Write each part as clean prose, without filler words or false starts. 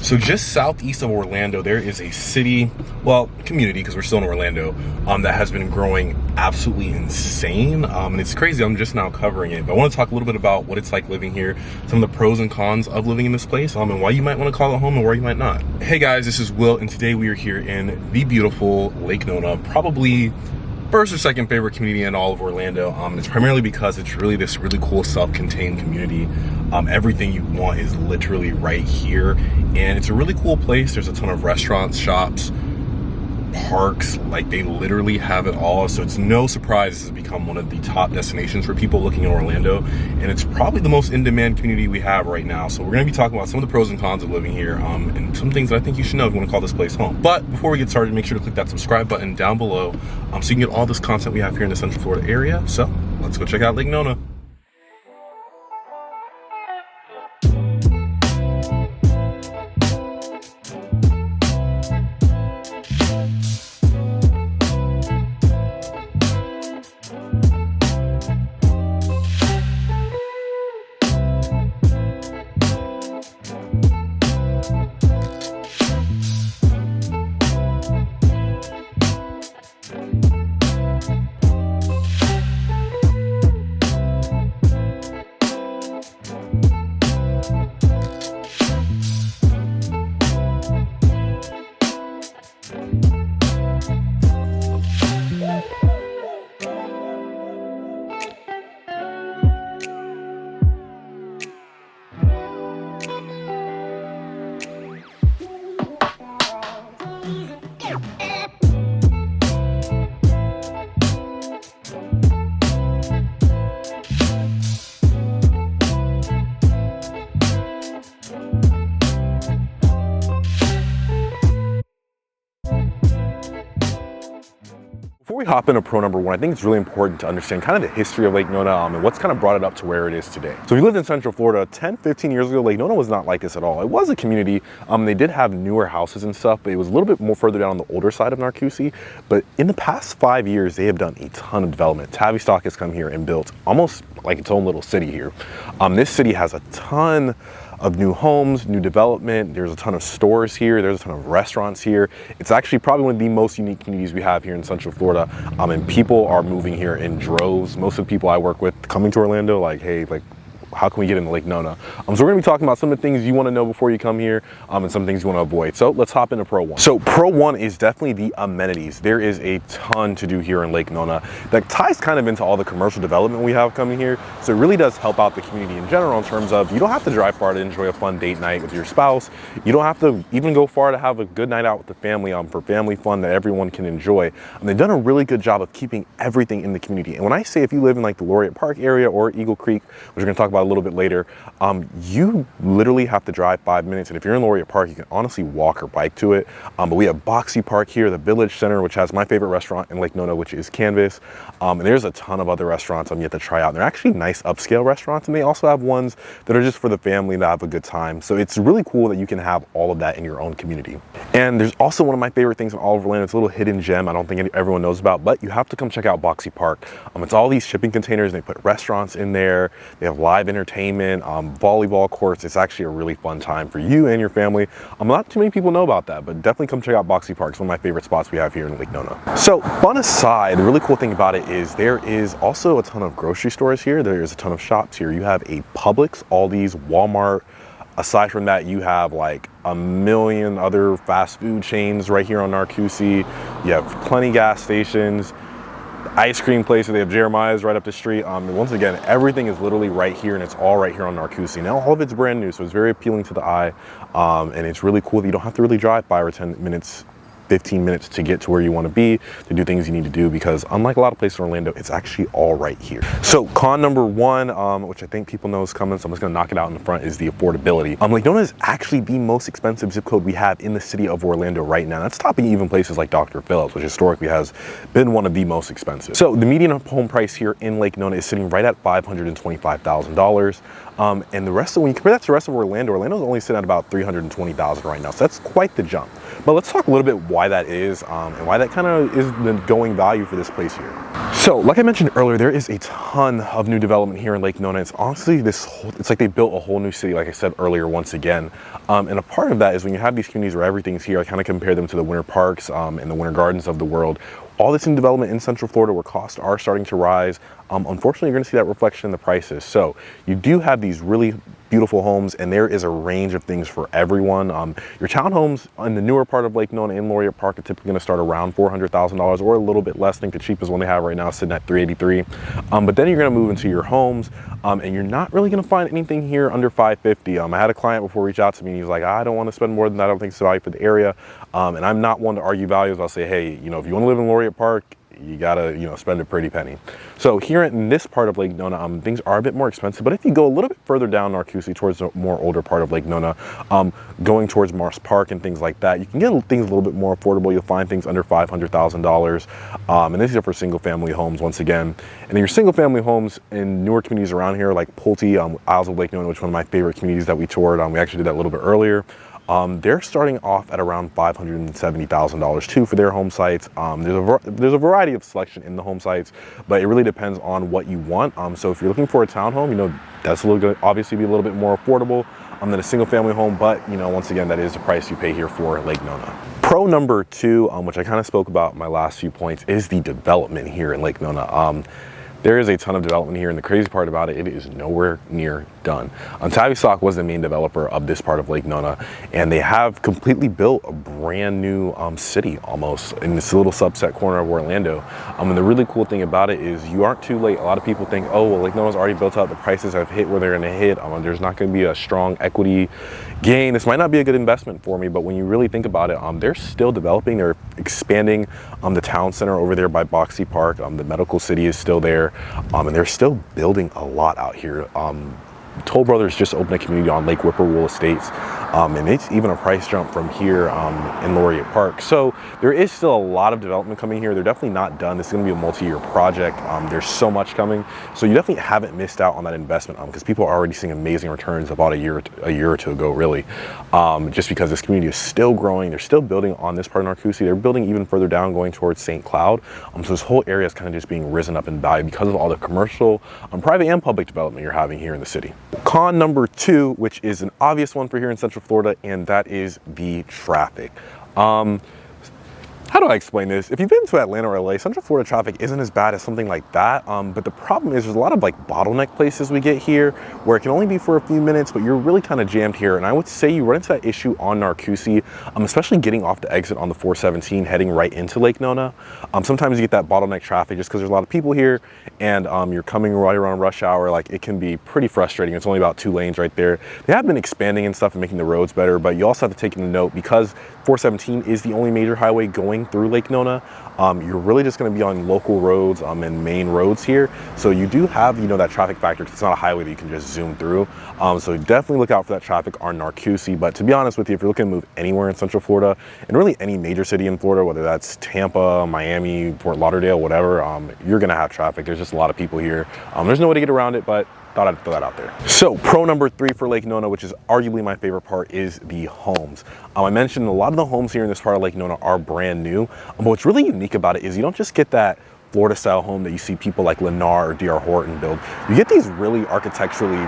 So just southeast of Orlando, there is a city, well, community, because we're still in Orlando, that has been growing absolutely insane. And it's crazy, I'm just now covering it. But I want to talk a little bit about what it's like living here, some of the pros and cons of living in this place, and why you might want to call it home and why you might not. Hey guys, this is Will, and today we are here in the beautiful Lake Nona, probably first or second favorite community in all of Orlando. And it's primarily because it's really this really cool self-contained community. Everything you want is literally right here, and it's a really cool place. There's a ton of restaurants, shops, parks, like they literally have it all. So it's no surprise this has become one of the top destinations for people looking in Orlando, and it's probably the most in-demand community we have right now. So we're going to be talking about some of the pros and cons of living here, and some things that I think you should know if you want to call this place home. But before we get started, make sure to click that subscribe button down below, so you can get all this content we have here in the Central Florida area. So let's go check out Lake Nona. Before we hop into pro number one, I think it's really important to understand kind of the history of Lake Nona, and what's kind of brought it up to where it is today. So if you lived in Central Florida 10, 15 years ago, Lake Nona was not like this at all. It was a community. They did have newer houses and stuff, but it was a little bit more further down on the older side of Narcousie. But in the past 5 years, they have done a ton of development. Tavistock has come here and built almost like its own little city here. This city has a ton of new homes, new development. There's a ton of stores here. There's a ton of restaurants here. It's actually probably one of the most unique communities we have here in Central Florida. And people are moving here in droves. Most of the people I work with coming to Orlando, like, hey, like, how can we get into Lake Nona? So we're gonna be talking about some of the things you wanna know before you come here, and some things you wanna avoid. So let's hop into pro one. So pro one is definitely the amenities. There is a ton to do here in Lake Nona that ties kind of into all the commercial development we have coming here. So it really does help out the community in general in terms of you don't have to drive far to enjoy a fun date night with your spouse. You don't have to even go far to have a good night out with the family, for family fun that everyone can enjoy. And they've done a really good job of keeping everything in the community. And when I say if you live in like the Laureate Park area or Eagle Creek, which we're gonna talk about a little bit later, you literally have to drive 5 minutes, and if you're in Laureate Park, you can honestly walk or bike to it. But we have Boxy Park here, the Village Center, which has my favorite restaurant in Lake Nona, which is Canvas. And there's a ton of other restaurants you have to try out. And they're actually nice upscale restaurants, and they also have ones that are just for the family to have a good time. So it's really cool that you can have all of that in your own community. And there's also one of my favorite things in all of Orlando. It's a little hidden gem I don't think everyone knows about, but you have to come check out Boxy Park. It's all these shipping containers, and they put restaurants in there. They have live entertainment, volleyball courts. It's actually a really fun time for you and your family. Not too many people know about that, but definitely come check out Boxy Park. It's one of my favorite spots we have here in Lake Nona. So fun aside, the really cool thing about it is there is also a ton of grocery stores here. There's a ton of shops here. You have a Publix, Aldi's, Walmart. Aside from that, you have like a million other fast food chains right here on Narcousie. You have plenty gas stations, ice cream places. They have Jeremiah's right up the street. Once again, everything is literally right here, and it's all right here on Narcousie. Now all of it's brand new, so it's very appealing to the eye, and it's really cool that you don't have to really drive 5 or 10 minutes 15 minutes to get to where you want to be, to do things you need to do, because unlike a lot of places in Orlando, it's actually all right here. So con number one, which I think people know is coming, so I'm just gonna knock it out in the front, is the affordability. Lake Nona is actually the most expensive zip code we have in the city of Orlando right now. That's topping even places like Dr. Phillips, which historically has been one of the most expensive. So the median home price here in Lake Nona is sitting right at $525,000. And the rest of, when you compare that to the rest of Orlando's only sitting at about $320,000 right now. So that's quite the jump. But let's talk a little bit why that is, and why that kind of is the going value for this place here. So like I mentioned earlier, there is a ton of new development here in Lake Nona. It's honestly it's like they built a whole new city, like I said earlier, once again. And a part of that is when you have these communities where everything's here, I kind of compare them to the winter parks and the winter gardens of the world. All this new development in Central Florida where costs are starting to rise. Unfortunately, you're going to see that reflection in the prices. So you do have these really beautiful homes, and there is a range of things for everyone. Your townhomes in the newer part of Lake Nona in Laureate Park are typically going to start around $400,000 or a little bit less. I think the cheapest one they have right now is sitting at $383,000. But then you're going to move into your homes, and you're not really going to find anything here under $550,000. I had a client before reach out to me, and he's like, I don't want to spend more than that. I don't think it's value for the area. And I'm not one to argue values. I'll say, hey, if you want to live in Laureate Park, you gotta, spend a pretty penny. So here in this part of Lake Nona, things are a bit more expensive, but if you go a little bit further down Narcoossee towards the more older part of Lake Nona, going towards Mars Park and things like that, you can get things a little bit more affordable. You'll find things under $500,000. And these are for single family homes once again. And then your single family homes in newer communities around here, like Pulte, Isles of Lake Nona, which is one of my favorite communities that we toured. We actually did that a little bit earlier. They're starting off at around $570,000 too for their home sites. There's a variety of selection in the home sites, but it really depends on what you want. So if you're looking for a townhome, that's obviously be a little bit more affordable than a single family home, but once again, that is the price you pay here for Lake Nona. Pro number two, which I kind of spoke about in my last few points, is the development here in Lake Nona. There is a ton of development here, and the crazy part about it, it is nowhere near done. Tavistock was the main developer of this part of Lake Nona, and they have completely built a brand new city almost in this little subset corner of Orlando. And the really cool thing about it is you aren't too late. A lot of people think, oh, well, Lake Nona's already built out, the prices have hit where they're gonna hit. There's not gonna be a strong equity gain. This might not be a good investment for me, but when you really think about it, they're still developing. They're expanding the town center over there by Boxey Park. The medical city is still there. And they're still building a lot out here. Toll Brothers just opened a community on Lake Whippoorwill Estates, and it's even a price jump from here in Laureate Park. So there is still a lot of development coming here. They're definitely not done. This is going to be a multi-year project. There's so much coming. So you definitely haven't missed out on that investment because people are already seeing amazing returns about a year or two ago, really. Just because this community is still growing. They're still building on this part of Narcoossee. They're building even further down going towards St. Cloud. So this whole area is kind of just being risen up in value because of all the commercial, private and public development you're having here in the city. Con number two, which is an obvious one for here in Central Florida, and that is the traffic. How do I explain this? If you've been to Atlanta or LA, Central Florida traffic isn't as bad as something like that. But the problem is there's a lot of bottleneck places we get here where it can only be for a few minutes, but you're really kind of jammed here. And I would say you run into that issue on Narcoossee, especially getting off the exit on the 417 heading right into Lake Nona. Sometimes you get that bottleneck traffic just because there's a lot of people here and you're coming right around rush hour. It can be pretty frustrating. It's only about 2 lanes right there. They have been expanding and stuff and making the roads better, but you also have to take into note because 417 is the only major highway going through Lake Nona. You're really just going to be on local roads and main roads here. So you do have, that traffic factor because it's not a highway that you can just zoom through. So definitely look out for that traffic on Narcoossee. But to be honest with you, if you're looking to move anywhere in Central Florida and really any major city in Florida, whether that's Tampa, Miami, Fort Lauderdale, whatever, you're going to have traffic. There's just a lot of people here. There's no way to get around it, but thought I'd throw that out there. So pro number 3 for Lake Nona, which is arguably my favorite part, is the homes. I mentioned a lot of the homes here in this part of Lake Nona are brand new. But what's really unique about it is you don't just get that Florida style home that you see people like Lennar or D.R. Horton build. You get these really architecturally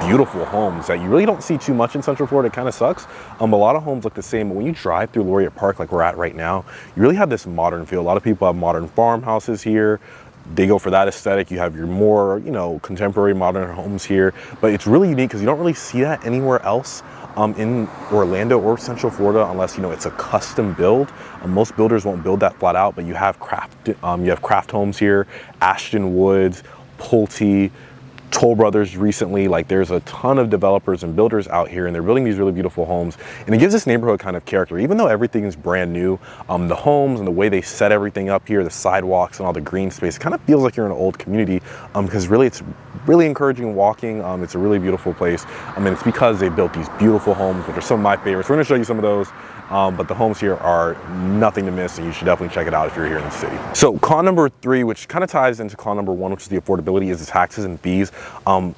beautiful homes that you really don't see too much in Central Florida. It kind of sucks. A lot of homes look the same, but when you drive through Laureate Park like we're at right now, you really have this modern feel. A lot of people have modern farmhouses here. They go for that aesthetic. You have your more, contemporary modern homes here, but it's really unique because you don't really see that anywhere else in Orlando or Central Florida unless, it's a custom build. Most builders won't build that flat out, but you have craft homes here, Ashton Woods, Pulte, Toll Brothers recently. There's a ton of developers and builders out here and they're building these really beautiful homes, and it gives this neighborhood kind of character. Even though everything is brand new, the homes and the way they set everything up here, the sidewalks and all the green space, it kind of feels like you're in an old community because really it's really encouraging walking. It's a really beautiful place. It's because they built these beautiful homes, which are some of my favorites. We're going to show you some of those. But the homes here are nothing to miss, and you should definitely check it out if you're here in the city. So con number 3, which kind of ties into con number 1, which is the affordability, is the taxes and fees. And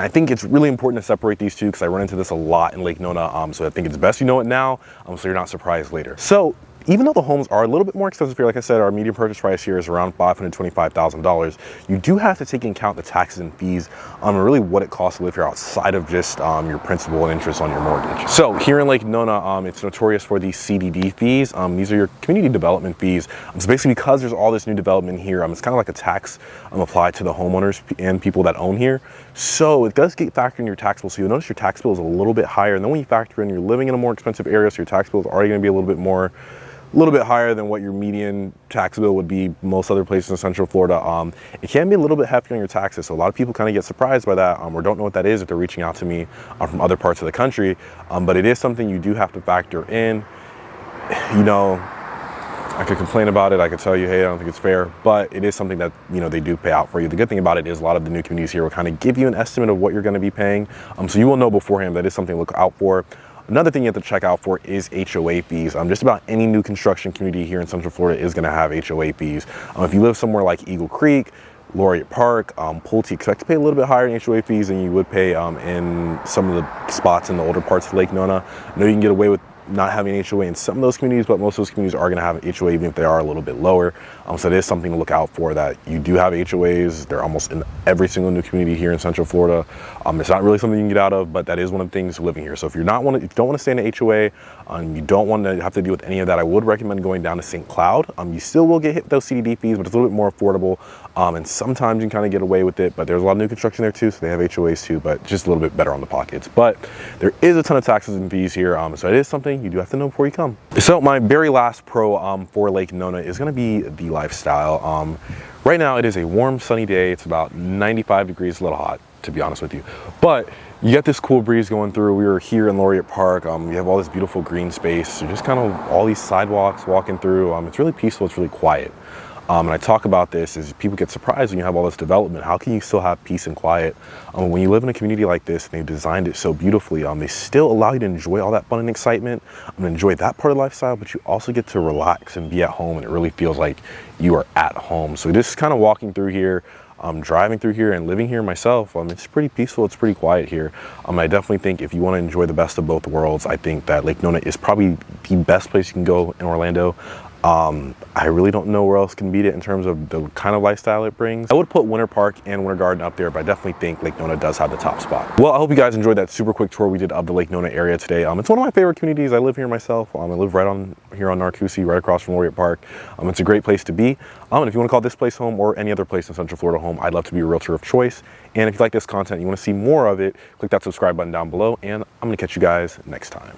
I think it's really important to separate these two because I run into this a lot in Lake Nona. So I think it's best you know it now so you're not surprised later. So even though the homes are a little bit more expensive here, like I said, our median purchase price here is around $525,000. You do have to take into account the taxes and fees, and really what it costs to live here outside of just your principal and interest on your mortgage. So here in Lake Nona, it's notorious for these CDD fees. These are your community development fees. So basically, because there's all this new development here, it's kind of like a tax applied to the homeowners and people that own here. So it does get factored in your tax bill. So you'll notice your tax bill is a little bit higher. And then when you factor in you're living in a more expensive area, so your tax bill is already going to be a little bit higher than what your median tax bill would be most other places in Central Florida. It can be a little bit hefty on your taxes, so a lot of people kind of get surprised by that or don't know what that is if they're reaching out to me from other parts of the country. But it is something you do have to factor in. You know, I could complain about it, I could tell you, hey, I don't think it's fair, but it is something that, you know, they do pay out for you. The good thing about it is a lot of the new communities here will kind of give you an estimate of what you're going to be paying, so you will know beforehand. That is something to look out for. Another thing you have to check out for is HOA fees. Just about any new construction community here in Central Florida is going to have HOA fees. If you live somewhere like Eagle Creek, Laureate Park, Pulte, expect to pay a little bit higher in HOA fees than you would pay in some of the spots in the older parts of Lake Nona. I know you can get away with not having an HOA in some of those communities, but most of those communities are going to have an HOA even if they are a little bit lower. So it is something to look out for, that you do have HOAs. They're almost in every single new community here in Central Florida. It's not really something you can get out of, but that is one of the things living here. So if you don't want to stay in an HOA, you don't want to have to deal with any of that, I would recommend going down to St. Cloud. You still will get hit with those CDD fees, but it's a little bit more affordable. And sometimes you can kind of get away with it, but there's a lot of new construction there too, so they have HOAs too, but just a little bit better on the pockets. But there is a ton of taxes and fees here, so it is something you do have to know before you come. So my very last pro for Lake Nona is going to be the lifestyle. Right now it is a warm, sunny day. It's about 95 degrees, a little hot, to be honest with you, but you get this cool breeze going through. We were here in Laureate Park. We have all this beautiful green space, so just kind of all these sidewalks walking through. It's really peaceful, it's really quiet. And I talk about this as people get surprised when you have all this development. How can you still have peace and quiet when you live in a community like this and they've designed it so beautifully? They still allow you to enjoy all that fun and excitement and enjoy that part of the lifestyle, but you also get to relax and be at home, and it really feels like you are at home. So just kind of walking through here, driving through here and living here myself, it's pretty peaceful, it's pretty quiet here. I definitely think if you want to enjoy the best of both worlds, I think that Lake Nona is probably the best place you can go in Orlando. I really don't know where else can beat it in terms of the kind of lifestyle it brings. I would put Winter Park and Winter Garden up there, but I definitely think Lake Nona does have the top spot. Well, I hope you guys enjoyed that super quick tour we did of the Lake Nona area today. It's one of my favorite communities. I live here myself. I live right on here on Narcoossee, right across from Laureate Park. It's a great place to be. And if you want to call this place home or any other place in Central Florida home, I'd love to be a realtor of choice. And if you like this content and you want to see more of it, click that subscribe button down below, and I'm going to catch you guys next time.